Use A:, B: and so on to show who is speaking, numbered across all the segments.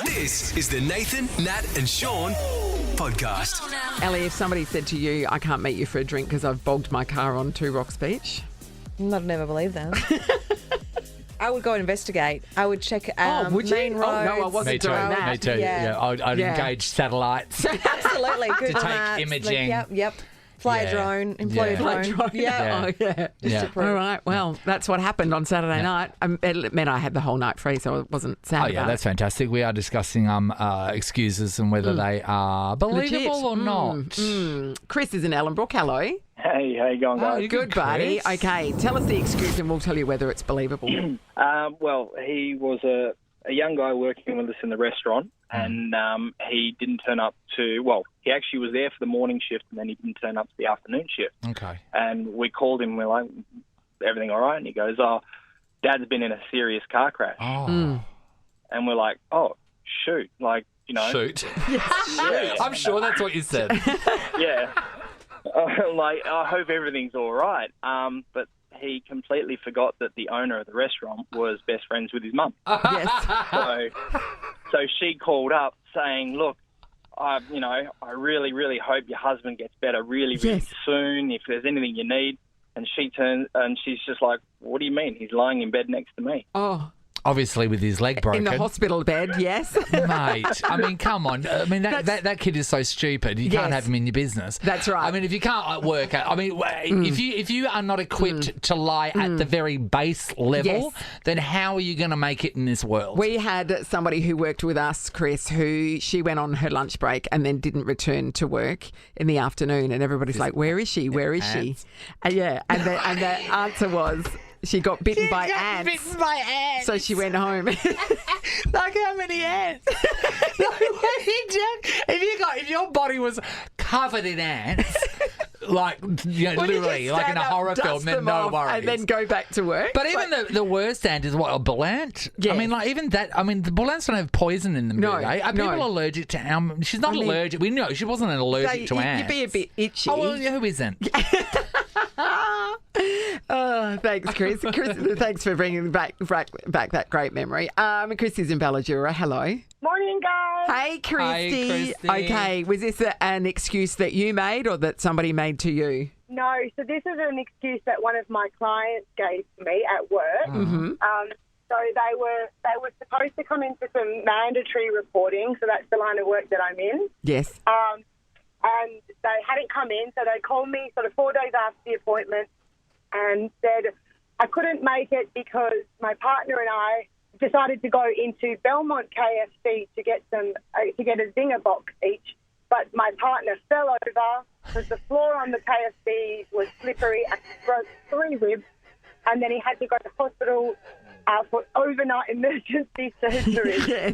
A: This is the Nathan, Nat and Sean podcast.
B: Ellie, if somebody said to you, I can't meet you for a drink because I've bogged my car on Two Rocks Beach.
C: I'd never believe that. I would go investigate. I would check
B: would you?
C: main roads.
B: Oh, no, I wasn't
D: Me too.
B: doing that.
D: Me too. Yeah, I'd
B: Yeah.
D: engage satellites.
C: Absolutely. Google
D: take
C: Maps.
D: imaging.
C: Yep. Fly
D: Yeah.
C: a drone. Employ
D: Yeah.
C: a
B: Like,
C: drone.
B: yeah. Oh, yeah.
D: Yeah.
B: All right. Well, that's what happened on Saturday night. It meant I had the whole night free, so I wasn't sad
D: Oh, yeah,
B: about
D: that's
B: it.
D: fantastic. We are discussing excuses and whether they are believable
B: Legit.
D: or not.
B: Chris is in Ellenbrook. Hello.
E: Hey, how you going, guys?
D: you
B: Good,
D: good,
B: buddy.
D: Chris.
B: Okay, tell us the excuse and we'll tell you whether it's believable.
E: Well, he was a young guy working with us in the restaurant, and he didn't turn up he actually was there for the morning shift, and then he didn't turn up to the afternoon shift.
D: Okay.
E: And we called him, we're like, everything all right? And he goes, Dad's been in a serious car crash.
D: Oh.
E: And we're like, oh, shoot. Like,
D: Shoot.
E: Yeah.
D: I'm sure that's what you said.
E: Yeah. Like, I hope everything's all right. But he completely forgot that the owner of the restaurant was best friends with his mum.
B: Yes.
E: So she called up saying, look, I really, really hope your husband gets better really, really
B: Yes.
E: soon. If there's anything you need. And she turns and she's just like, what do you mean? He's lying in bed next to me.
B: Oh,
D: Obviously with his leg broken.
B: in the hospital bed, yes.
D: Mate, I mean, come on. I mean, that kid is so stupid. You can't
B: Yes.
D: have him in your business.
B: That's right.
D: I mean, if you can't work out, I mean, if you are not equipped to lie at the very base level,
B: Yes.
D: then how are you going to make it in this world?
B: We had somebody who worked with us, Chris, who she went on her lunch break and then didn't return to work in the afternoon. And everybody's like, where is she? Where is she? And the answer was she got bitten by ants.
D: Bitten by ants.
B: So she went home.
D: Like how many ants? If your body was covered in ants, like literally, like in a horror film, then no worries.
B: And then go back to work.
D: But even the worst ant is what, a bull ant?
B: Yeah.
D: I mean, like even that. I mean, the bull ants don't have poison in them,
B: No,
D: do they? Are
B: no.
D: people allergic to? She's not
B: I mean,
D: allergic. We know she wasn't allergic to ants.
B: You'd be a bit itchy.
D: Oh, well, who isn't?
B: Oh, thanks, Chris. Thanks for bringing back that great memory. Chris is in Ballajura. Hello.
F: Morning, guys.
B: Hey, Christy.
D: Christy.
B: Okay, was this an excuse that you made or that somebody made to you?
F: No, so this is an excuse that one of my clients gave to me at work.
B: Mm-hmm.
F: So they were supposed to come in for some mandatory reporting. So that's the line of work that I'm in.
B: Yes.
F: And they hadn't come in, so they called me sort of 4 days after the appointment and said I couldn't make it because my partner and I decided to go into Belmont KFC to get a Zinger box each. But my partner fell over because the floor on the KFC was slippery and broke 3 ribs, and then he had to go to hospital for overnight emergency surgery.
B: Yes.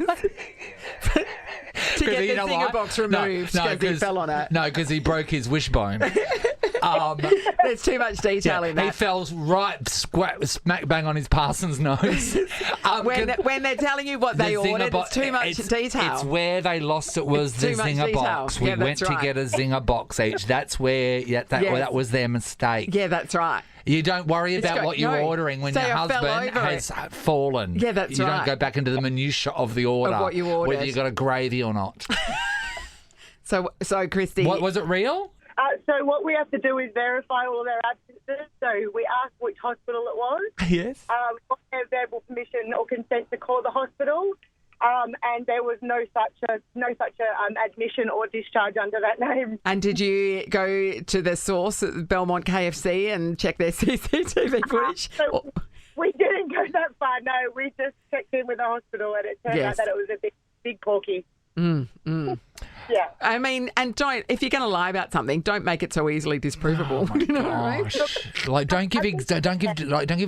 B: To get the Zinger box removed because he fell on it.
D: No, because he broke his wishbone.
B: There's too much detail in that.
D: He fell right smack bang on his Parsons nose.
B: When they're telling you what they ordered, it's too much detail.
D: It's where they lost it was
B: It's
D: the
B: too much
D: Zinger
B: detail.
D: box. We
B: Yeah,
D: went
B: that's
D: to
B: right.
D: get a Zinger box each. That's where, that was their mistake.
B: Yeah, that's right.
D: You don't worry about what you're ordering when
B: Say
D: your
B: I fell
D: husband
B: over
D: has fallen.
B: Yeah, that's
D: you
B: right.
D: don't go back into the minutiae of the order.
B: Of what you ordered.
D: Whether you got a gravy or not.
B: So Christy.
D: What, was it real?
F: So what we have to do is verify all their absences. So we asked which hospital it was.
D: Yes.
F: We got their verbal permission or consent to call the hospital. And there was no such admission or discharge under that name.
B: And did you go to the source at Belmont KFC and check their CCTV footage?
F: So we didn't go that far. No, we just checked in with the hospital, and it turned out that it was a big porky. Yeah.
B: I mean, and if you're going to lie about something, don't make it so easily disprovable.
D: Oh my
B: You know what I mean?
D: gosh! Like, don't give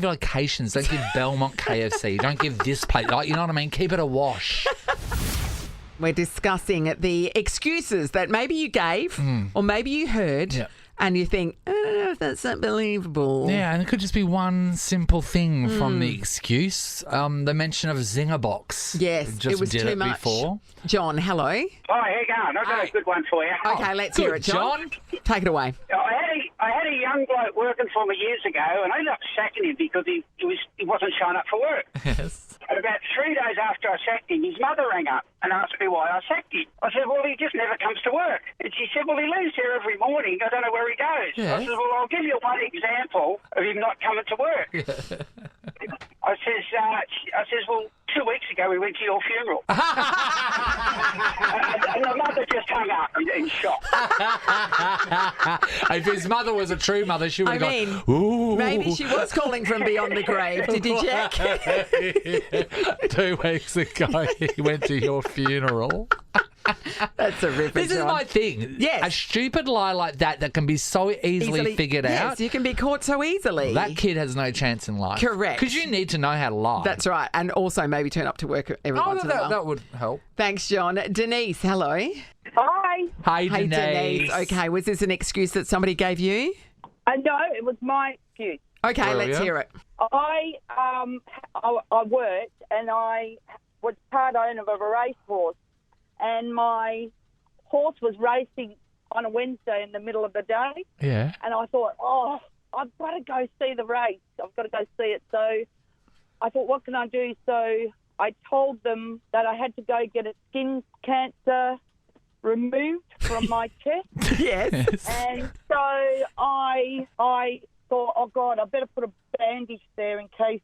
D: locations. Don't give Belmont KFC. Don't give this place. Like, you know what I mean? Keep it a wash.
B: We're discussing the excuses that maybe you gave or maybe you heard.
D: Yeah.
B: And you think, I don't know if that's unbelievable.
D: Yeah, and it could just be one simple thing from the excuse. The mention of Zinger box.
B: Yes,
D: Just
B: it was
D: did
B: too
D: it
B: much.
D: before.
B: John, hello.
G: Hi, how you going? I've got a good one for you.
B: Okay, let's hear it, John. Take it away.
G: I I had a young bloke working for me years ago, and I ended up sacking him because he wasn't showing up for work.
D: Yes.
G: And about 3 days after I sacked him, his mother rang up and asked me why I sacked him. I said, well, he just never comes to work. And she said, well, he leaves here every morning. I don't know where he goes.
D: Yeah.
G: I said, well, I'll give you one example of him not coming to work. I says, well, 2 weeks ago we went to your funeral. And the mother just hung up in shock.
D: If his mother was a true mother, she would have
B: I
D: gone, ooh.
B: Maybe she was calling from beyond the grave. Did you check?
D: 2 weeks ago, he went to your funeral.
B: That's a ripper,
D: This is
B: John.
D: my thing.
B: Yes.
D: A stupid lie like that can be so easily figured
B: yes,
D: out.
B: you can be caught so easily.
D: That kid has no chance in life.
B: Correct.
D: Because you need to know how to lie.
B: That's right. And also maybe turn up to work every once in a while.
D: that would help.
B: Thanks, John. Denise, hello.
F: Hi.
D: Hey,
B: Hey,
D: Denise.
B: Okay, was this an excuse that somebody gave you?
F: No, it was my excuse.
B: Okay, let's
D: Brilliant.
B: hear it.
F: I worked and I was part owner of a racehorse, and my horse was racing on a Wednesday in the middle of the day,
D: Yeah.
F: and I thought, oh, I've got to go see the race. I've got to go see it. So I thought, what can I do? So I told them that I had to go get a skin cancer removed from my chest.
B: Yes.
F: And so I thought, oh, God, I better put a bandage there in case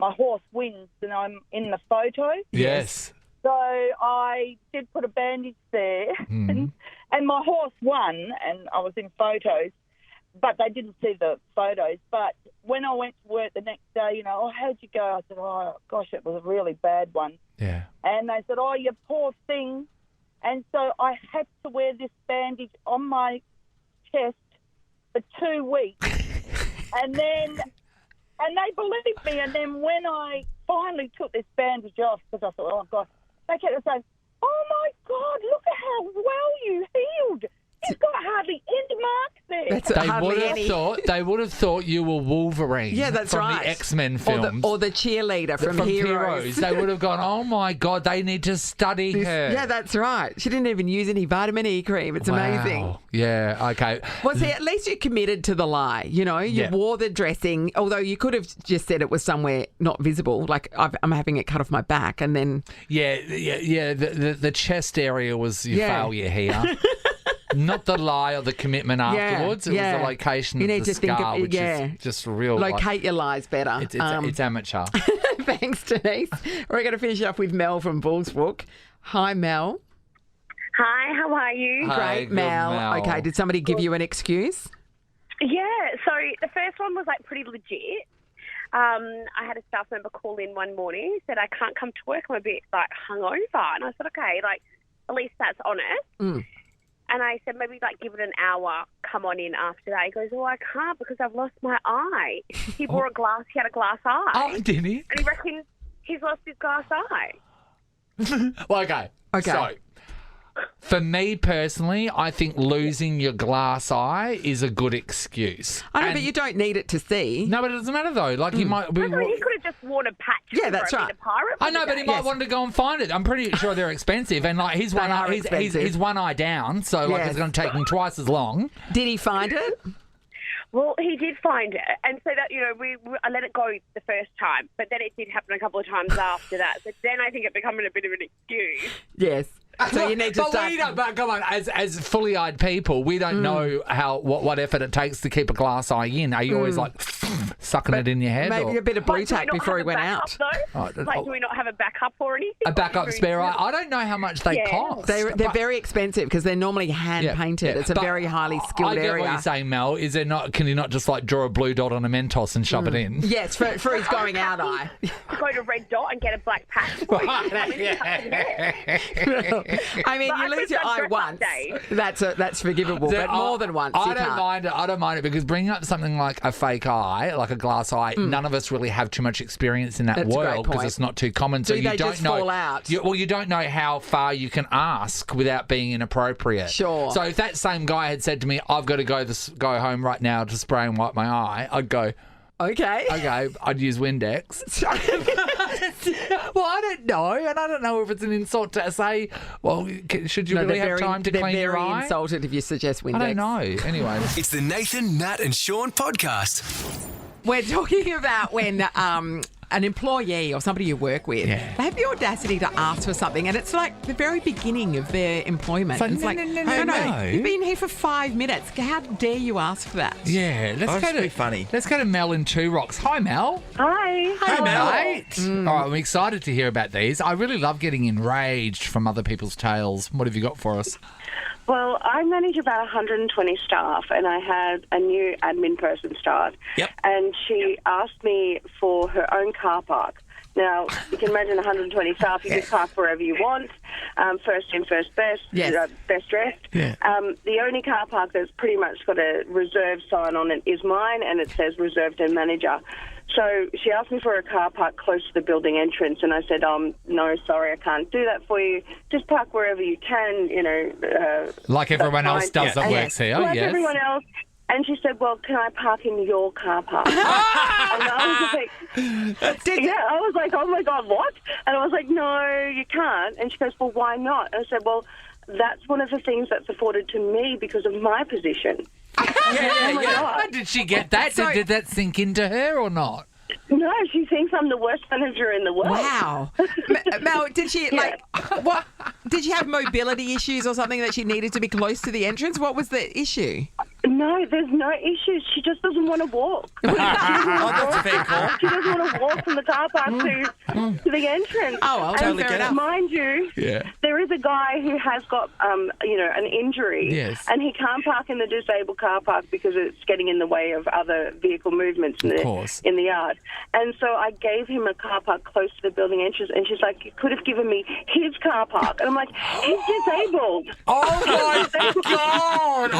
F: my horse wins and I'm in the photo.
D: Yes.
F: So I did put a bandage there, and my horse won, and I was in photos, but they didn't see the photos. But when I went to work the next day, oh, how'd you go? I said, oh, gosh, it was a really bad one.
D: Yeah.
F: And they said, oh, you poor thing. And so I had to wear this bandage on my chest for 2 weeks. And they believed me. And then when I finally took this bandage off, because I thought, oh, God, they kept saying, oh, my God, look at how well you healed. You've got hardly any marks there.
B: That's
D: They would have thought you were Wolverine.
B: Yeah, that's
D: from
B: right.
D: the X-Men films.
B: Or the cheerleader from Heroes.
D: They would have gone, oh my God, they need to study her.
B: Yeah, that's right. She didn't even use any vitamin E cream. It's amazing.
D: Wow. Yeah, okay.
B: Well, see, at least you committed to the lie. You
D: Yeah.
B: wore the dressing, although you could have just said it was somewhere not visible, like I'm having it cut off my back, and then...
D: Yeah. The chest area was your
B: Yeah.
D: failure here. Not the lie or the commitment afterwards. It was the location
B: You
D: of
B: need
D: the
B: to think
D: scar,
B: of
D: which is just real.
B: Locate your lies better.
D: It's amateur.
B: Thanks, Denise. We're going to finish up with Mel from Bullsbrook. Hi, Mel.
H: Hi, how are you?
D: Hi,
B: Great,
D: good
B: Mel. Okay, did somebody give you an excuse?
H: Yeah, so the first one was pretty legit. I had a staff member call in one morning. He said, I can't come to work. I'm a bit hungover. And I said, okay, at least that's honest. And I said, maybe give it an hour, come on in after that. He goes, oh, I can't because I've lost my eye. He he had a glass eye.
D: Oh, did he?
H: And he reckons he's lost his glass eye.
D: Well, okay. So, for me personally, I think losing your glass eye is a good excuse.
B: I know, but you don't need it to see.
D: No, but it doesn't matter though. He might.
H: I mean, he could have just worn a patch.
B: Yeah, that's
H: for a
B: right.
H: bit of pirate
D: I know, but he might want to go and find it. I'm pretty sure they're expensive, and he's
B: They
D: one
B: are
D: eye,
B: expensive.
D: he's one eye down, so
B: Yes.
D: it's going to take him twice as long.
B: Did he find it?
H: Well, he did find it, and so that I let it go the first time, but then it did happen a couple of times after that. But then I think it became a bit of an excuse.
B: Yes. So you need to
D: But
B: start...
D: we don't. But come on, as fully-eyed people, we don't know what effort it takes to keep a glass eye in. Are you always sucking it in your head?
B: Maybe
D: or
B: a bit of blue tack before he went out.
H: Do we not have a backup or anything?
D: a backup spare eye? I don't know how much they cost.
B: They're very expensive because they're normally hand-painted. It's a
D: But
B: very highly skilled
D: I get
B: area.
D: what you're saying, Mel. Is there not? Can you not just draw a blue dot on a Mentos and shove it in?
B: Yes, for his going out eye.
H: Go to Red Dot and get a black patch.
B: I mean,
H: But
B: you
H: I
B: lose your
H: could've
B: eye
H: done
B: once.
H: dress up
B: That's forgivable, but more than once,
D: I
B: you
D: don't
B: can't.
D: mind it. I don't mind it because bringing up something like a fake eye, like a glass eye, none of us really have too much experience in that
B: That's a great
D: world because
B: point.
D: it's not too common. So
B: Do
D: you
B: they
D: don't
B: just
D: know.
B: fall out?
D: You don't know how far you can ask without being inappropriate.
B: Sure.
D: So if that same guy had said to me, "I've got to go home right now to spray and wipe my eye," I'd go,
B: Okay.
D: Okay, I'd use Windex. Well, I don't know, and I don't know if it's an insult to say, well, should you really have time to clean your
B: They're
D: eye?
B: very insulted if you suggest Windex.
D: I don't know. Anyway.
A: It's the Nathan, Nat and Sean podcast.
B: We're talking about when an employee or somebody you work with, they have the audacity to ask for something, and it's like the very beginning of their employment.
D: It's
B: It's
D: like,
B: like,
D: no.
B: you've been here for 5 minutes. How dare you ask for that?
D: Yeah, let's go to
I: funny.
D: Let's go to Mel in Two Rocks. Hi, Mel.
H: Hi.
D: Hi, Mel. All right, I'm excited to hear about these. I really love getting enraged from other people's tales. What have you got for us?
J: Well, I manage about 120 staff, and I had a new admin person start.
I: Yep.
J: And she asked me for her own car park. Now, you can imagine 120 staff, you can park wherever you want, first in, first best,
B: Yes.
J: best dressed.
I: Yeah.
J: The only car park that's pretty much got a reserve sign on it is mine, and it says reserved and manager. So she asked me for a car park close to the building entrance, and I said, no, sorry, I can't do that for you. Just park wherever you can,
D: Like everyone
J: that's
D: else
J: fine.
D: does that
J: And
D: works here.
J: like
D: Yes.
J: everyone else. And she said, well, can I park in your car park? And I was like, I was like, oh, my God, what? And I was like, no, you can't. And she goes, well, why not? And I said, well, that's one of the things that's afforded to me because of my position. Oh, my God.
D: Did she get that? Did that sink into her or not?
J: No, she thinks I'm the worst manager in the world.
B: Wow. Mel, did she, what? Did she have mobility issues or something that she needed to be close to the entrance? What was the issue?
J: No, there's no issues. She just doesn't want to walk.
I: That's a fair call.
J: She doesn't want to walk from the car park to the entrance.
B: Oh, well,
J: and
B: totally fair enough.
J: Mind you, there is a guy who has got, an injury,
D: Yes.
J: and he can't park in the disabled car park because it's getting in the way of other vehicle movements in the yard. And so I gave him a car park close to the building entrance, and she's like, you could have given me his car park. And I'm like, he's disabled.
D: Oh, my God.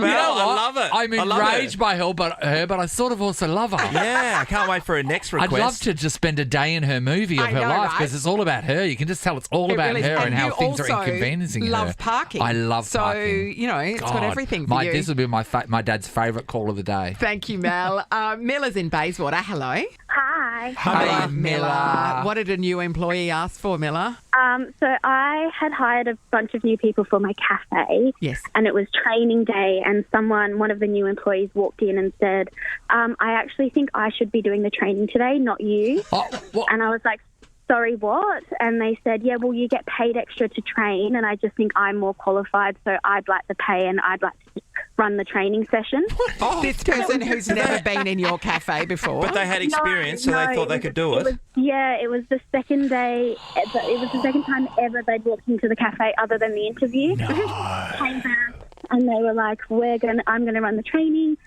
I: I love it.
D: I'm
I: I love
D: enraged
I: it.
D: by her, but I sort of also love her.
I: Yeah, I can't wait for her next request.
D: I'd love to just spend a day in her movie of
B: I
D: her
B: know,
D: life
B: right?
D: because it's all about her. You can just tell it's all about
B: really
D: her
B: is.
D: and how
B: you
D: things are
B: also
D: inconveniencing her.
B: love parking.
D: I love parking.
B: So, it's got
D: God,
B: everything for you.
D: This would be my dad's favourite call of the day.
B: Thank you, Mel. Milla's in Bayswater. Hello.
H: Hi.
D: Hi, Miller.
B: What did a new employee ask for, Miller?
H: So I had hired a bunch of new people for my cafe.
B: Yes.
H: And it was training day, and one of the new employees walked in and said, I actually think I should be doing the training today, not you.
D: Oh, what?
H: And I was like, sorry, what? And they said, yeah, well, you get paid extra to train, and I just think I'm more qualified, so I'd like the pay and I'd like to run the training session.
B: This person who's never been in your cafe before.
I: But they had experience, so they thought they could do it.
H: It was the second day. It was the second time ever they'd walked into the cafe other than the interview.
D: No.
H: Came back and they were like, I'm going to run the training.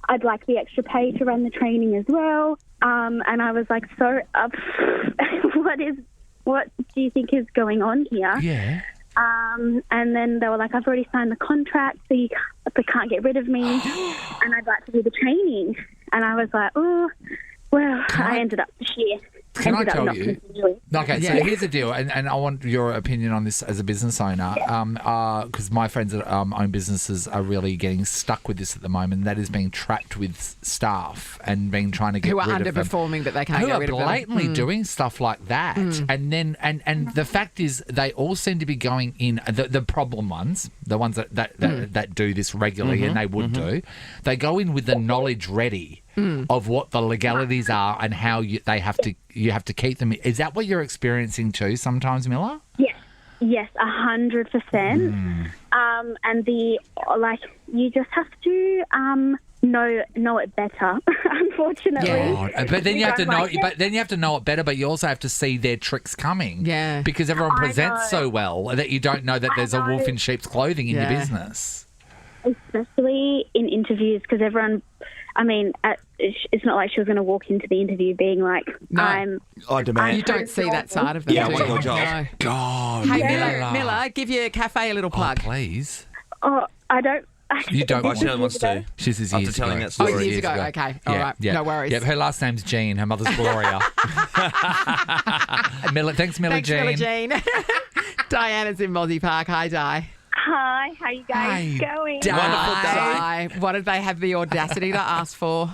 H: I'd like the extra pay to run the training as well. And I was like, so what do you think is going on here?
D: Yeah.
H: And then they were like, I've already signed the contract, so they can't get rid of me, and I'd like to do the training. And I was like, oh, well, I ended up this year.
D: Can I tell
H: not
D: you?
H: continuing.
D: Okay, so here's the deal, and I want your opinion on this as a business owner, because my friends that own businesses are really getting stuck with this at the moment. That is being trapped with staff and being trying to get
B: who are
D: rid of them.
B: underperforming, but they can't
D: Who
B: get
D: are
B: rid of them.
D: blatantly doing stuff like that, and then and the fact is they all seem to be going in the problem ones, the ones that do this regularly and they would do. They go in with the knowledge ready of what the legalities are and how you have to keep them. Is that what you're experiencing too sometimes, Miller?
H: Yes, 100%. And you just have to know it better. Unfortunately,
D: but then you have to know. But then you have to know it better. But you also have to see their tricks coming.
B: Yeah,
D: because everyone presents so well that you don't know that there's a wolf in sheep's clothing in your business.
H: Especially in interviews, because everyone. I mean, it's not like she was going to walk into the interview being like,
B: No.
I: I demand.
B: You don't see that side of them.
I: Yeah,
B: do
I: one
B: you?
I: more job.
B: No.
D: God,
B: Hey, Miller, give your cafe a little plug.
D: Oh, please.
H: Oh, I don't.
D: You don't.
I: Oh, she only wants to.
D: She says
I: After
D: years
I: telling
D: ago.
I: that story.
B: Oh, years ago. Okay. All right. No worries.
D: Yep. Her last name's Jean. Her mother's Gloria. Thanks, Miller
B: Thanks,
D: Jean.
B: Miller Jean. Diana's in Mozzie Park. Hi, Di.
H: Hi, how you guys going?
B: Di.
I: Wonderful, Di.
B: What did they have the audacity to ask for?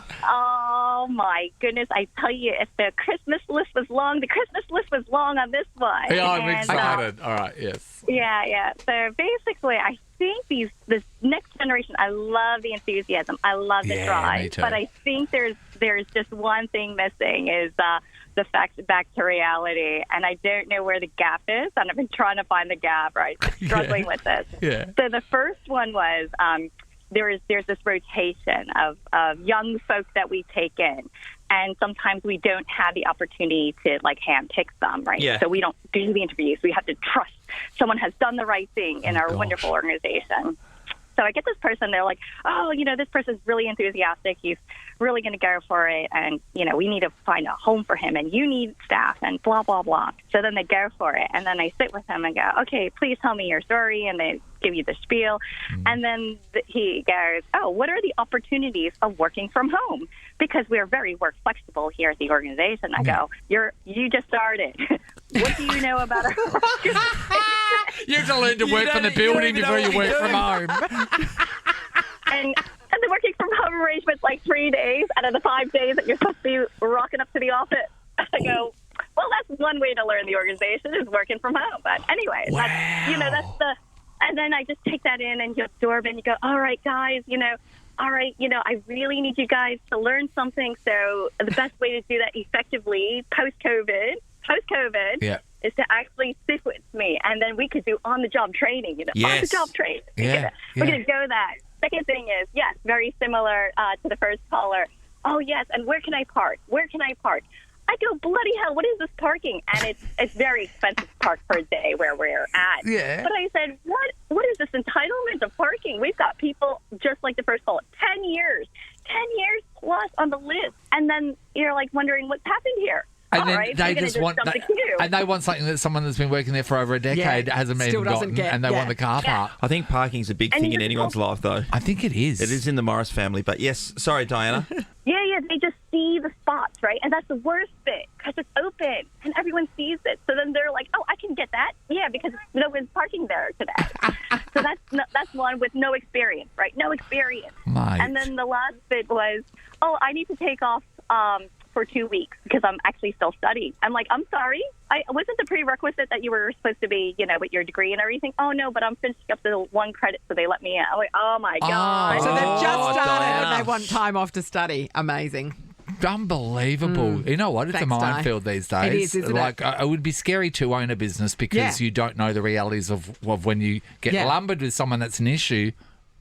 K: oh my goodness, I tell you, if the Christmas list was long, the Christmas list was long on this one.
D: Yeah, I'm
K: And,
D: excited. All right, yes.
K: Yeah. So basically, I think this next generation, I love the enthusiasm. I love the
D: Yeah,
K: drive.
D: me too.
K: But I think there's just one thing missing is the fact back to reality. And I don't know where the gap is. And I've been trying to find the gap, right? Struggling with this.
D: Yeah.
K: So the first one was there's this rotation of young folk that we take in. And sometimes we don't have the opportunity to, like, handpick them, right?
I: Yeah.
K: So we don't do the interviews. We have to trust someone has done the right thing in our wonderful organization. So I get this person, they're like, oh, this person's really enthusiastic. He's really going to go for it. And, we need to find a home for him. And you need staff and blah, blah, blah. So then they go for it. And then I sit with him and go, okay, please tell me your story. And they give you the spiel. And then he goes, oh, what are the opportunities of working from home? Because we're very work flexible here at the organization. I go, you just started. What do you know about our organization?
D: You have to learn to work from the building before you work from home.
K: And the working from home arrangement's like 3 days out of the 5 days that you're supposed to be rocking up to the office. I go, well, that's one way to learn the organization is working from home. But anyway, that's and then I just take that in and you absorb it and you go, all right, guys, I really need you guys to learn something. So the best way to do that effectively post-COVID is to actually sit with me. And then we could do on-the-job training, on-the-job training.
D: Yeah.
K: We're going to go that. Second thing is, yes, very similar to the first caller. Oh, yes, and where can I park? I go, bloody hell, what is this parking? And it's very expensive to park per day where we're at.
D: Yeah.
K: But I said, what is this entitlement of parking? We've got people just like the first caller, 10 years plus on the list. And then you're like wondering what's happened here.
D: And then
K: right,
D: they just want something that someone that's been working there for over a decade hasn't even gotten, and they want the car park.
I: I think parking's a big thing in anyone's life, though.
D: I think it is.
I: It is in the Morris family, but yes. Sorry, Diana.
K: Yeah, they just see the spots, right? And that's the worst bit because it's open and everyone sees it. So then they're like, oh, I can get that? Yeah, because no one's parking there today. So that's one with no experience, right? No experience.
D: Mate.
K: And then the last bit was, oh, I need to take off for 2 weeks because I'm actually still studying. I'm like, I'm sorry. Wasn't the prerequisite that you were supposed to be, with your degree and everything? Oh, no, but I'm finishing up the one credit, so they let me in. I'm like, oh, my God.
B: So they've just started
I: Diana.
B: and they want time off to study. Amazing.
D: Unbelievable. You know what? It's a
B: Thanks, Di.
D: minefield these days.
B: It is, isn't it?
D: It would be scary to own a business because you don't know the realities of when you get lumbered with someone that's an issue.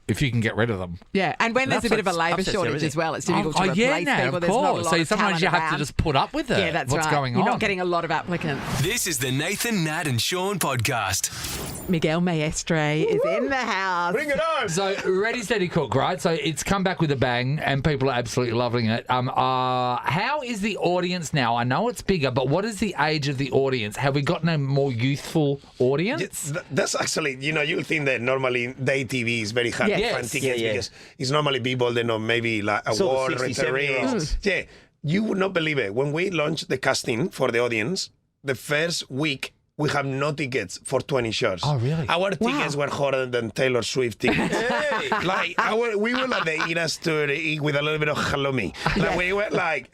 D: If you can get rid of them.
B: Yeah, and when there's a bit of a labour
I: upsets
B: shortage
I: everything.
B: as well, it's difficult to replace people.
D: Of
B: There's not a
D: course.
B: lot
D: So
B: of
D: sometimes
B: talent
D: you have to
B: around.
D: just put up with it.
B: Yeah, that's
D: What's
B: right.
D: going on?
B: You're not getting a lot of applicants.
A: This is the Nathan, Nat and Sean podcast.
B: Miguel Maestre is in the house.
L: Bring it on.
D: So, Ready, Steady, Cook, right? So, it's come back with a bang and people are absolutely loving it. How is the audience now? I know it's bigger, but what is the age of the audience? Have we gotten a more youthful audience?
L: That's actually, you'll think that normally day TV is very hard to find tickets because it's normally people that know maybe like award retirees. Yeah, you would not believe it. When we launched the casting for the audience, the first week we have no tickets for 20 shows.
D: Oh, really?
L: Our tickets were harder than Taylor Swift tickets. We were like the Eras tour with a little bit of halloumi. We were like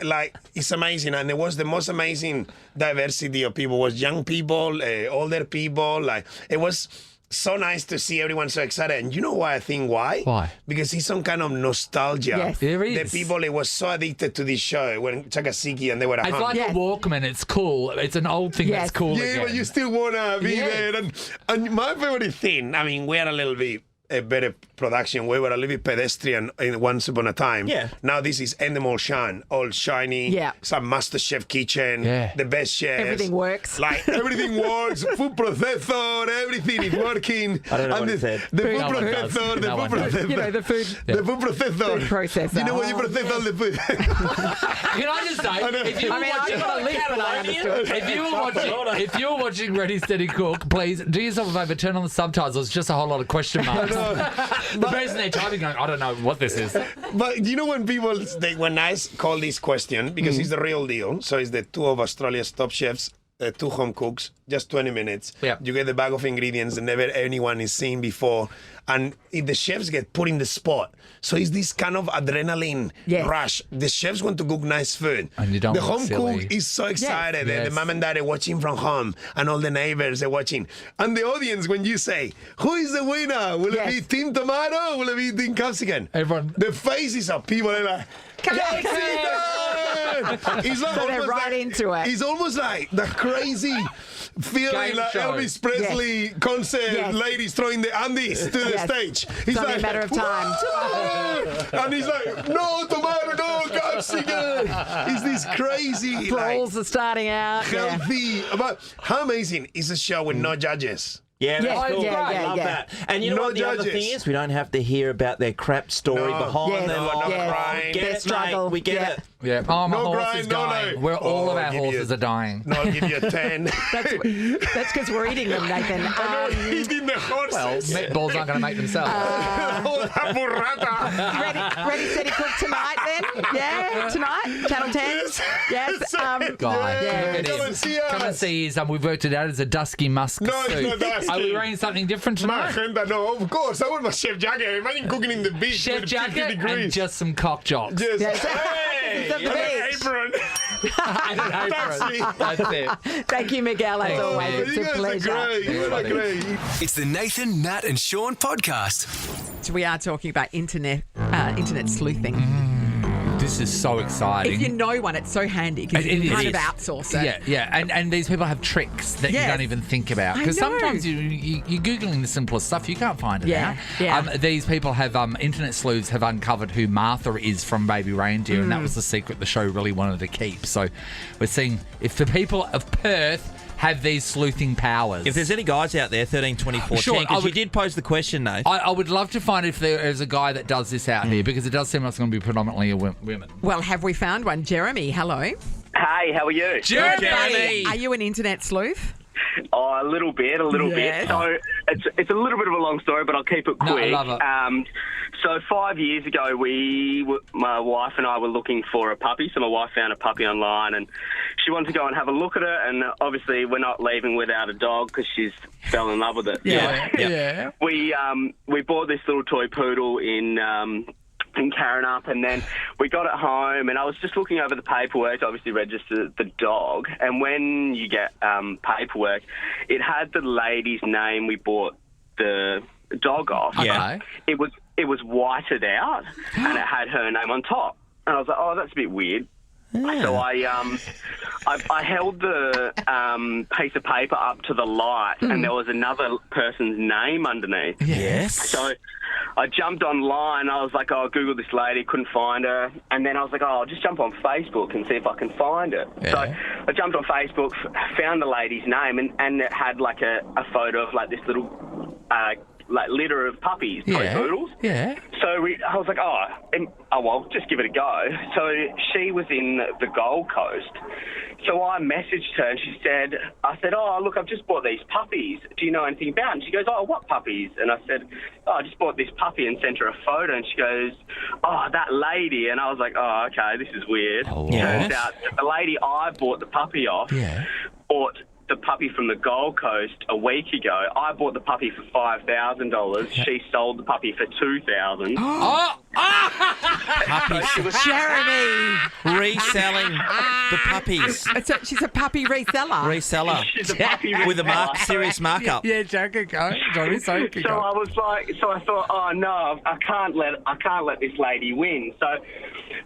L: it's amazing, and it was the most amazing diversity of people. It was young people, older people. It was so nice to see everyone so excited. And you know why I think why?
D: Why?
L: Because it's some kind of nostalgia.
B: Yes.
D: There is.
L: The people, it was so addicted to this show when Chakasiki and they were at
D: It's
L: home.
D: like a Walkman. It's cool. It's an old thing that's cool
L: Yeah,
D: again.
L: but you still want to be there. And my favorite thing, I mean, we are a little bit a better production. We were a little bit pedestrian once upon a time.
I: Yeah.
L: Now this is Endemol Shan, all shiny.
B: Yeah.
L: Some master chef kitchen.
D: Yeah.
L: The best chefs.
B: Everything works.
L: Everything works. Food processor. Everything is working.
I: I don't know
L: and
I: what it said.
L: The food
D: No one does.
L: processor. The
D: No
L: food
D: one does.
L: processor.
B: The food.
L: The food processor.
B: Food processor.
L: You know what you process all the food.
D: Can I just say, if you were
B: I mean,
D: watching,
B: I got a list, but I understood.
D: if you were watching Ready, Steady, Cook, please do yourself a favour, turn on the subtitles. It's just a whole lot of question marks. The person there typing going, I don't know what this is.
L: But you know when when I call this question, because it's the real deal, so it's the two of Australia's top chefs, 2 home cooks, just 20 minutes.
D: Yeah.
L: You get the bag of ingredients that never anyone is seen before. And the chefs get put in the spot. So it's this kind of adrenaline rush. The chefs want to cook nice food.
D: And you don't
L: the
D: look
L: home
D: silly.
L: cook is so excited.
D: Yes.
L: The mom and dad are watching from home, and all the neighbors are watching. And the audience, when you say, who is the winner? Will it be Team Tomato or will it be Team Capsicum?
D: Everyone.
L: The faces of people are like, Capsicum! He's like
B: So they're right into it.
L: He's almost like the crazy feeling
D: Game
L: like
D: show.
L: Elvis Presley concert ladies throwing the undies to the stage. He's
B: It's only
L: like,
B: a matter of time.
L: and he's like, no tomato, no capsicum. It's this crazy,
B: Brawls are starting out.
L: healthy. But how amazing is a show with no judges?
I: Yeah, that's
B: Yeah,
I: cool.
B: yeah,
I: I
B: yeah,
I: love
B: yeah.
I: that. And you know
L: No
I: what the other
L: judges.
I: thing is? We don't have to hear about their crap story behind
B: Yes.
I: their
B: No,
I: life.
B: not
L: crying.
I: Get
B: Their
I: it,
B: struggle.
I: mate. We get
B: Yeah.
I: it.
D: Yeah. Oh, my
L: No
D: horse
L: grind,
D: is
L: no,
D: dying.
L: no.
D: We're all of
L: Oh,
D: our
L: give you-
D: horses are dying.
L: No, I'll give you a 10.
B: That's because we're eating them, Nathan.
L: Eating the horses.
D: Well, meatballs aren't going to make themselves.
L: Oh, la burrata.
B: ready, steady, cook tonight then? Yeah, tonight? Channel 10? Yes.
D: Guy,
B: Yeah.
D: look at
L: Come
D: him.
L: and see us.
D: Come and see his. We've worked it out as a dusky musk
L: No,
D: suit.
L: it's not dusky.
D: Are we wearing something different tonight?
L: Magenta, no, of course. That was my chef jacket. Imagine cooking in the beach
D: Chef
L: with 50
D: jacket
L: degrees.
D: and just some cock jocks.
L: Yes.
B: Yes.
L: Hey,
B: It's at the
L: and an
B: beach.
L: apron.
D: And an apron.
L: Taxi.
D: That's it.
B: Thank you, Miguel, as always.
D: you.
B: It's
L: You
B: a
L: guys are
B: pleasure.
L: great. You guys are great.
A: It's the Nathan, Nat, and Sean podcast.
B: So we are talking about internet sleuthing.
D: This is so exciting.
B: If you know one, it's so handy because you
D: It
B: can kind
D: is.
B: of outsource it.
D: Yeah. And these people have tricks that
B: Yes.
D: you don't even think about.
B: I
D: Because
B: know.
D: sometimes you're Googling the simplest stuff, you can't find it
B: Yeah,
D: out.
B: yeah.
D: These people have, internet sleuths have uncovered who Martha is from Baby Reindeer, and that was the secret the show really wanted to keep. So we're seeing if the people of Perth have these sleuthing powers.
I: If there's any guys out there, 13, 24,
D: Sure,
I: 10, 'cause
D: I
I: you
D: would-
I: did pose the question, Nate.
D: I would love to find if there is a guy that does this out here, because it does seem like it's going to be predominantly a women.
B: Well, have we found one? Jeremy, hello.
M: Hey, how are you?
D: Jeremy!
B: Are you an internet sleuth?
M: Oh, a little bit.
B: Yes.
M: So it's a little bit of a long story, but I'll keep it quick.
D: No, I love it.
M: So 5 years ago, my wife and I were looking for a puppy. So my wife found a puppy online, and she wanted to go and have a look at it. And obviously, we're not leaving without a dog because she's fell in love with it.
D: Yeah.
M: We bought this little toy poodle in Karrinyup, and then we got it home, and I was just looking over the paperwork to obviously register the dog, and when you get paperwork, it had the lady's name we bought the dog off.
D: Yeah.
M: It was whited out, and it had her name on top, and I was like, oh, that's a bit weird. So I held the piece of paper up to the light, and there was another person's name underneath.
I: Yes.
M: So I jumped online. I was like, oh, I'll Google this lady, couldn't find her. And then I was like, oh, I'll just jump on Facebook and see if I can find her.
D: Yeah.
M: So I jumped on Facebook, found the lady's name, and it had like a photo of like this little like litter of puppies, toy poodles.
D: Yeah.
M: So I was like, oh, well, just give it a go. So she was in the Gold Coast. So I messaged her and I said, oh, look, I've just bought these puppies. Do you know anything about them? And she goes, oh, what puppies? And I said, oh, I just bought this puppy, and sent her a photo. And she goes, oh, that lady. And I was like, oh, okay, this is weird.
D: Oh,
M: Turns out the lady I bought the puppy off bought the puppy from the Gold Coast a week ago. I bought the puppy for $5,000. She sold the puppy for $2,000.
B: Jeremy!
I: Reselling the puppies.
B: She's a puppy reseller.
I: Reseller.
M: She's a puppy
I: With a
M: reseller.
I: serious markup.
D: Yeah, Jack, go. Johnny,
M: So I was like, I thought, oh no, I can't let this lady win. So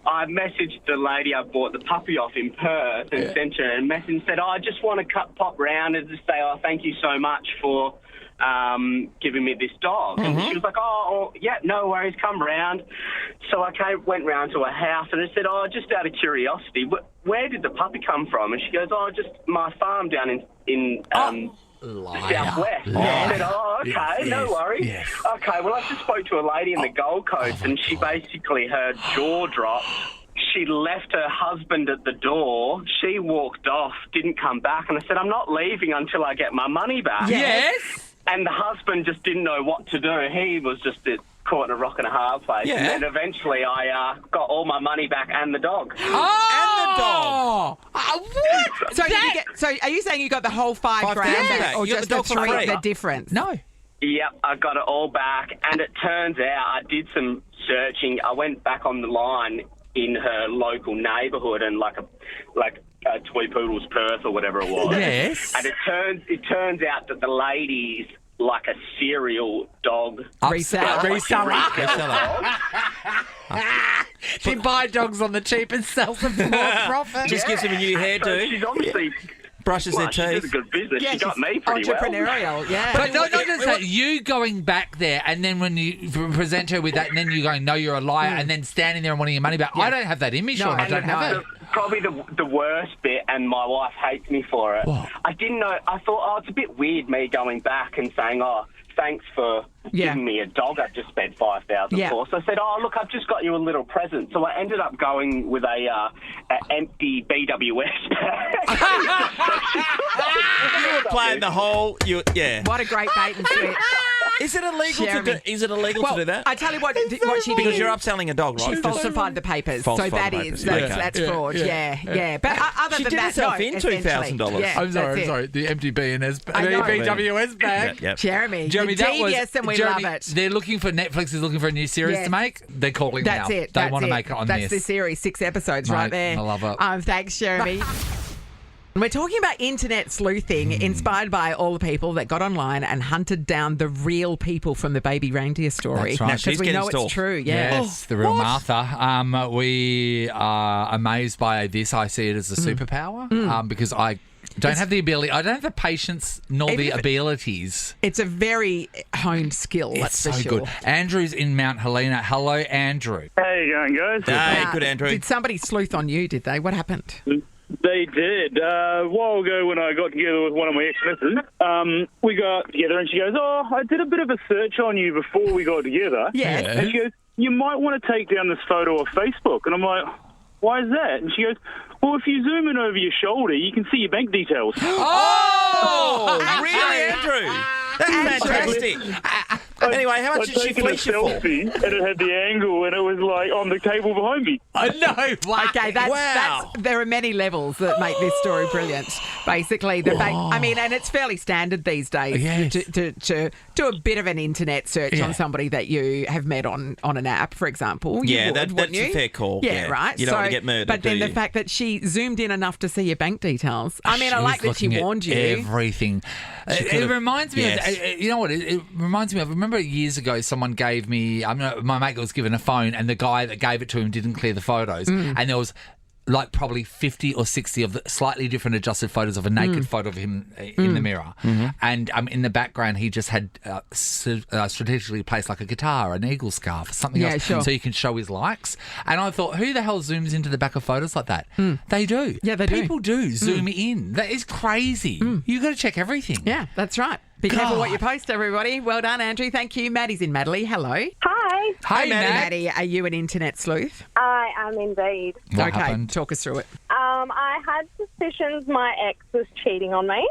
M: I messaged the lady I bought the puppy off in Perth and sent her a message and said, oh, I just want to pop round and just say, oh, thank you so much for giving me this dog. And she was like, oh, yeah, no worries, come round. So I went round to her house, and I said, oh, just out of curiosity, where did the puppy come from? And she goes, oh, just my farm down in Southwest. I said, oh, okay, no worries.
D: Yes.
M: Okay, well, I just spoke to a lady in the Gold Coast, and she basically, her jaw dropped. She left her husband at the door. She walked off, didn't come back, and I said, I'm not leaving until I get my money back.
D: Yes.
M: And the husband just didn't know what to do. He was just caught in a rock and a hard place.
I: Yeah.
M: And then eventually I got all my money back and the dog.
I: And the dog.
D: What?
B: So, are you saying you got the whole $5,000
I: $5,000
B: or
I: You got
B: just
I: the
B: the
I: dog for free.
B: the difference?
D: No.
M: Yep, I got it all back, and it turns out I did some searching. I went back on the line in her local neighbourhood and like Toy Poodle's Perth or whatever it was.
D: Yes.
M: And it turns out that the lady's like a serial dog
B: Reseller.
D: She buy dogs on the cheap and sells them for more profit.
I: Just gives him a new
M: So
I: hairdo.
M: she's obviously
I: Brushes their
M: she did a
I: teeth.
M: good business.
B: Yeah,
M: she got
B: she's
M: me pretty well.
B: entrepreneurial, yeah.
D: But not just that, you going back there and then when you present her with that and then you going, no, you're a liar, and then standing there and wanting your money back. I don't have that in me, Sean. I don't have it.
M: Probably the worst bit, and my wife hates me for it.
D: What?
M: I didn't know. I thought, it's a bit weird me going back and saying, thanks for giving me a dog I've just spent $5,000 for. So I said, look, I've just got you a little present. So I ended up going with a empty BWS bag.
I: You were playing the whole.
B: What a great bait and switch.
I: Is it illegal to
B: Jeremy.
I: do? Is it illegal
B: Well,
I: to do that?
B: I tell you what she did.
I: Because you're upselling a dog, right?
B: She falsified the papers.
I: Falsified
B: So that
I: the
B: is,
I: papers.
B: that's
I: Okay.
B: fraud. Yeah. But other
I: She
B: than
I: did
B: that,
I: herself
B: no,
I: in
B: essentially.
I: $2,000.
B: Yeah,
D: I'm
B: that's it.
D: sorry. The empty BWS bag.
I: Yep.
B: Jeremy,
D: Jeremy,
B: you're
D: that was
B: genius and we
D: Jeremy,
B: love it.
D: They're looking for Netflix is looking for a new series
B: Yes.
D: to make. They're calling
B: That's
D: now.
B: it.
D: They
B: That's
D: want to
B: it.
D: make it on
B: That's
D: this.
B: the series, 6 episodes
D: Mate,
B: right there.
D: I love it.
B: Thanks, Jeremy. We're talking about internet sleuthing inspired by all the people that got online and hunted down the real people from the baby reindeer story.
D: That's right. Now
B: Because
I: she's
B: we
I: getting
B: know
I: stalked.
B: it's true. Yeah.
D: Yes, the real Martha. We are amazed by this. I see it as a superpower because I don't have the ability. I don't have the patience nor the abilities.
B: It's a very honed skill,
D: It's
B: that's
D: so
B: for sure.
D: good. Andrew's in Mount Helena. Hello, Andrew.
N: How you going, guys?
I: Hey, good, Andrew.
B: Did somebody sleuth on you, did they? What happened?
N: They did. A while ago when I got together with one of my ex-misses, we got together and she goes, I did a bit of a search on you before we got together.
B: Yeah.
N: And she goes, you might want to take down this photo off Facebook. And I'm like, why is that? And she goes, well, if you zoom in over your shoulder, you can see your bank details.
I: Oh, really, Andrew? That's fantastic. Anyway, how much did she fleece you for?
N: And it had the angle, and it was like on the table behind me.
D: I know.
B: Okay, there are many levels that make this story brilliant. Basically, and it's fairly standard these days to do a bit of an internet search on somebody that you have met on an app, for example.
I: That's a fair call.
B: Yeah, right.
I: You don't want to get murdered.
B: But then
I: do
B: the
I: you?
B: fact that she zoomed in enough to see your bank details. I mean, I like that she warned you.
D: Everything. It reminds me of, you know what? It reminds me of, remember years ago, someone gave me, my mate was given a phone and the guy that gave it to him didn't clear the photos. And there was like probably 50 or 60 of the slightly different adjusted photos of a naked photo of him in the mirror. And in the background, he just had strategically placed like a guitar, an eagle scarf, something else, so you can show his likes. And I thought, who the hell zooms into the back of photos like that? They do.
B: Yeah, they do.
D: People do zoom in. That is crazy. You got to check everything.
B: Yeah, that's right. Be careful what you post, everybody. Well done, Andrew. Thank you. Maddie's in Madley. Hello.
J: Hi.
D: Hi,
B: Maddie. Are you an internet sleuth?
J: I am indeed.
D: What happened?
B: Talk us through it.
J: I had suspicions my ex was cheating on me.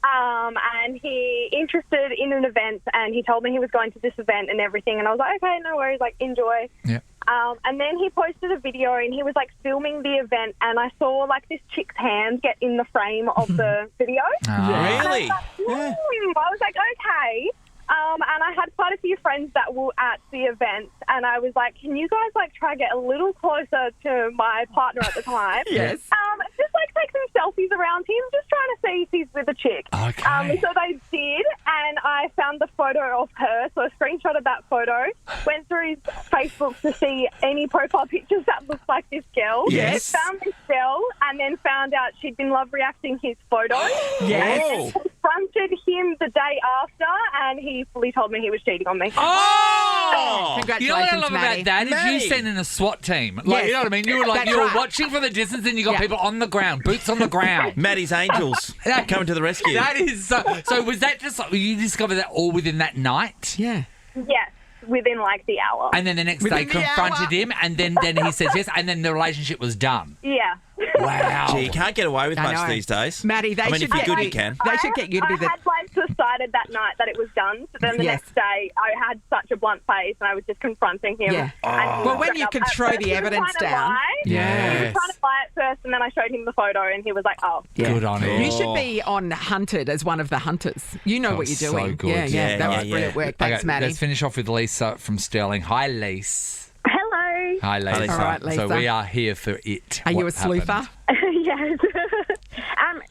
J: And he interested in an event, and he told me he was going to this event and everything. And I was like, okay, no worries, like, enjoy.
D: Yeah.
J: And then he posted a video, and he was, like, filming the event, and I saw, like, this chick's hand get in the frame of the video.
I: Really?
J: I was like, okay. And I had quite a few friends that were at the event, and I was like, can you guys, like, try to get a little closer to my partner at the time?
B: Yes.
J: Just, like, take some selfies around him, just trying to see if he's with a chick.
D: Okay.
J: So they did, and I found the photo of her, so I screenshotted that photo, went through his Facebook to see any profile pictures that looked like this girl.
D: Yes.
J: Found this girl, and then found out she'd been love reacting his photos.
B: Yes.
J: And confronted him the day after, and he fully told me he was cheating on me.
D: Oh!
B: Congratulations,
D: You know what I love
B: Maddie.
D: about that is you sent in a SWAT team. Like, you know what I mean? You were like,
B: That's
D: you were
B: right.
D: watching from the distance and you got people on the ground, boots on the ground.
I: Maddie's Angels coming to the rescue.
D: That is so was that just, you discovered that all within that night?
B: Yeah.
J: Yes, within like the hour.
D: And then the next day confronted him and then he says yes and then the relationship was done.
J: Yeah.
D: Wow.
I: Gee, you can't get away with
B: I
I: much
B: know.
I: these days.
B: Maddie, they
I: I mean,
B: should
I: if you're
B: get
I: good,
B: you.
I: you can.
B: They should get you to be
J: I
B: the.
J: had like
H: decided that night that it was done. So then the
B: Yes.
H: next day, I had such a blunt face, and I was just confronting him.
B: Yeah.
H: And he
B: Well, when
H: straight
B: you
H: up
B: can
H: at
B: throw
H: first,
B: the
H: he was
B: evidence
H: trying to
B: down.
H: lie.
D: Yes.
H: He was trying to lie at first, and then I showed him the photo, and he was like, "Oh,
B: Yeah.
D: Good on him.
B: You should be on Hunted as one of the hunters. You know
D: That
B: what you're
D: was so
B: doing.
D: good.
B: Yeah. That was brilliant work. Thanks,
D: Okay,
B: Maddie.
D: let's finish off with Lisa from Sterling. Hi, Lisa.
H: hello."
D: Hi, Lisa.
B: All right,
D: So
B: Lisa.
D: we are here for it.
B: Are you
D: What
B: a sleuther?
D: happened?
H: Yes.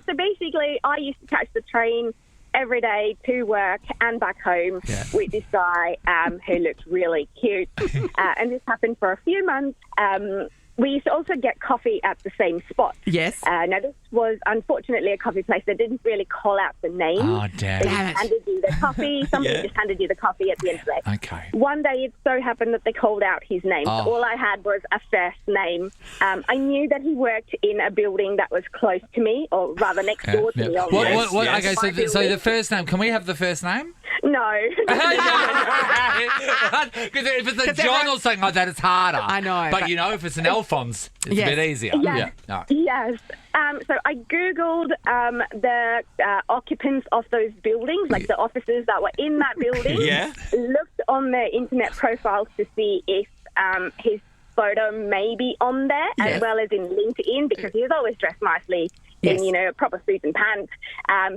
H: So basically, I used to catch the train every day to work and back home with this guy who looked really cute. And this happened for a few months. We used to also get coffee at the same spot.
B: Yes.
H: Now, this was unfortunately a coffee place that didn't really call out the name.
D: Oh, damn.
H: They just handed you the coffee. Somebody just handed you the coffee at the end of the day.
D: Okay.
H: One day it so happened that they called out his name.
D: Oh.
H: So all I had was a first name. I knew that he worked in a building that was close to me, or rather next door to me.
D: What,
H: almost.
D: Okay, so the first name, can we have the first name?
H: No.
D: Because if it's a John or something like that, it's harder.
B: I know,
D: But,
B: but-
D: you know, if it's an Alphonse, it's
B: Yes.
D: a bit easier.
H: Yes.
D: Yeah. All right.
H: Yes. So I Googled the occupants of those buildings, like the officers that were in that building.
I: Yeah.
H: Looked on their internet profiles to see if his photo may be on there,
B: Yes.
H: as well as in LinkedIn, because he was always dressed nicely
B: Yes.
H: in, proper suits and pants.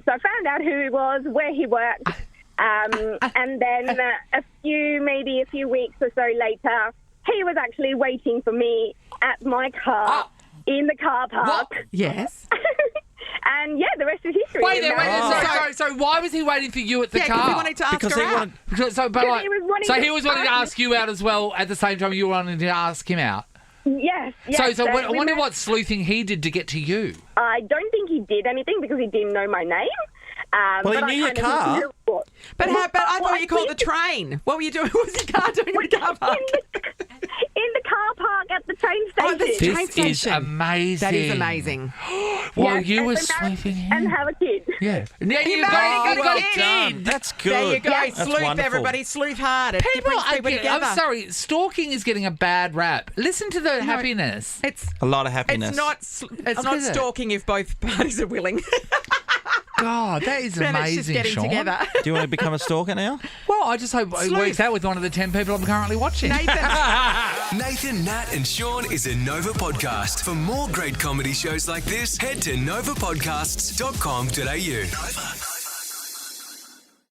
H: So I found out who he was, where he worked, and then a few weeks or so later, he was actually waiting for me at my car in the car park.
B: Yes.
H: And the rest is history.
D: Wait there, so why was he waiting for you at the
B: Yeah, 'cause
D: car?
B: he wanted to ask
I: Because
B: her
I: he
B: out.
I: wanted.
H: Because he was wanting
D: he was wanting to ask you out as well at the same time you were wanting to ask him out.
H: Yes.
D: So I
H: we
D: wonder
H: met-
D: what sleuthing he did to get to you.
H: I don't think he did anything because he didn't know my name.
I: Well, he
H: but I
I: knew your
H: kind of
I: car.
H: knew what-
B: But I thought
H: Well,
B: you called the train. What were you doing? What was your car doing in the car park?
H: in the car park at the train station.
B: Oh, the train
D: This is
B: station.
D: amazing.
B: That is amazing.
D: While
H: Yes,
D: you
H: and
D: were
H: to marry
D: sleuthing him.
H: and have a kid.
D: Yeah. Now you
B: married,
D: got
B: got
D: a
B: a
D: kid.
I: That's good.
B: There you go.
H: Yeah.
I: That's
B: Sleuth,
I: wonderful.
B: everybody. Sleuth hard. It
D: People,
B: brings people together.
D: I'm sorry, stalking is getting a bad rap. Listen to the happiness.
B: It's
I: A lot of happiness.
B: it's not
D: is it?
B: stalking if both parties are willing.
D: God, that is
B: Then it's just
D: amazing,
B: getting
D: Sean.
B: together.
I: Do you want to become a stalker now?
D: Well, I just hope it
B: Sleuth.
D: works out with one of the 10 people I'm currently watching.
A: Nathan, Nat, and Sean is a Nova podcast. For more great comedy shows like this, head to novapodcasts.com.au. Nova.